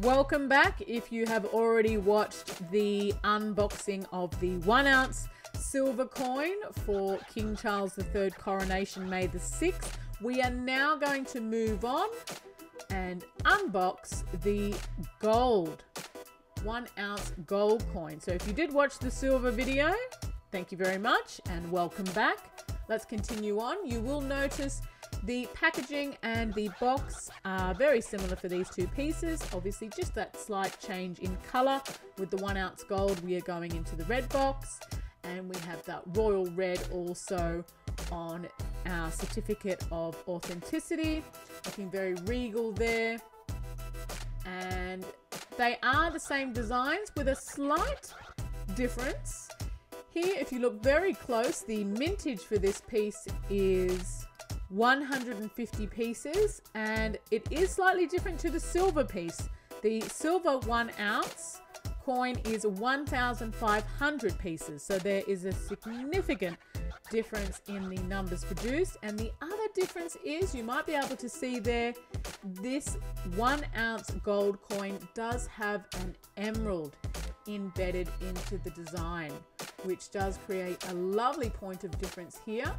Welcome back. If you have already watched the unboxing of the 1 ounce silver coin for King Charles III Coronation May the 6th, we are now going to move on and unbox the gold 1 ounce gold coin. So if you did watch the silver video, thank you very much and welcome back. Let's continue on. You will notice the packaging and the box are very similar for these two pieces. Obviously just that slight change in color. With the 1 ounce gold, we are going into the red box, and we have that royal red also on our certificate of authenticity, looking very regal there. And they are the same designs with a slight difference. Here, if you look very close, the mintage for this piece is 150 pieces, and it is slightly different to the silver piece. The silver 1 ounce coin is 1,500 pieces, so there is a significant difference in the numbers produced. And the other difference is, you might be able to see there, this 1 ounce gold coin does have an emerald embedded into the design, which does create a lovely point of difference here.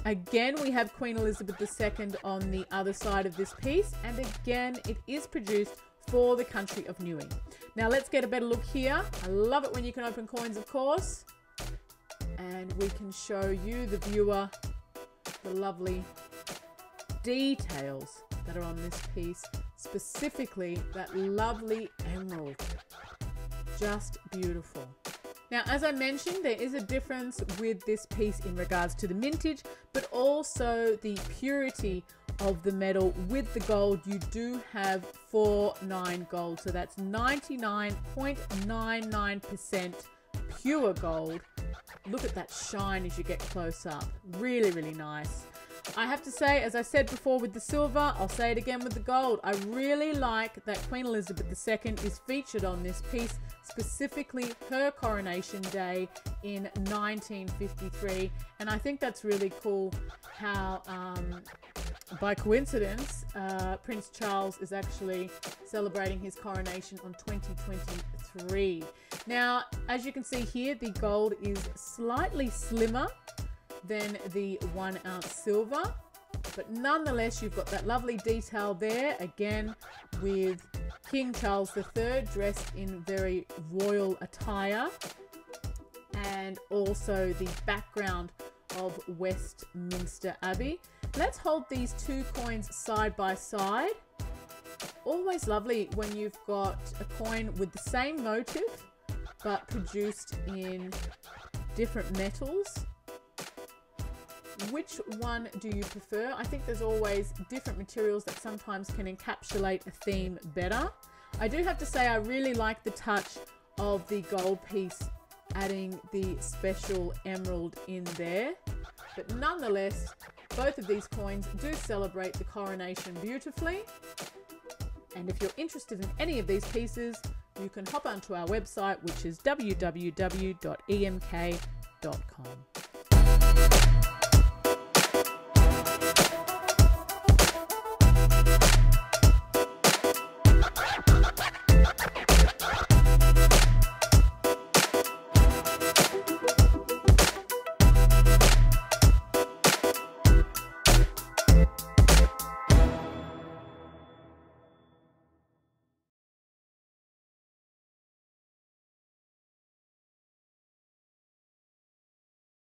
Again, we have Queen Elizabeth II on the other side of this piece, and again, it is produced for the country of Niue. Now let's get a better look here. I love it when you can open coins, of course, and we can show you, the viewer, the lovely details that are on this piece, specifically that lovely emerald. Just beautiful. Now, as I mentioned, there is a difference with this piece in regards to the mintage, but also the purity of the metal. With the gold, you do have 49 gold, so that's 99.99% pure gold. Look at that shine as you get close up. Really, really nice. I have to say, as I said before with the silver, I'll say it again with the gold, I really like that Queen Elizabeth II is featured on this piece, specifically her coronation day in 1953. And I think that's really cool how, by coincidence, Prince Charles is actually celebrating his coronation on 2023. Now, as you can see here, the gold is slightly slimmer than the 1 ounce silver, but nonetheless you've got that lovely detail there, again with King Charles III dressed in very royal attire, and also the background of Westminster Abbey. Let's hold these two coins side by side. Always lovely when you've got a coin with the same motive but produced in different metals. Which one do you prefer? I think there's always different materials that sometimes can encapsulate a theme better. I do have to say I really like the touch of the gold piece, adding the special emerald in there. But nonetheless, both of these coins do celebrate the coronation beautifully. And if you're interested in any of these pieces, you can hop onto our website, which is www.emk.com.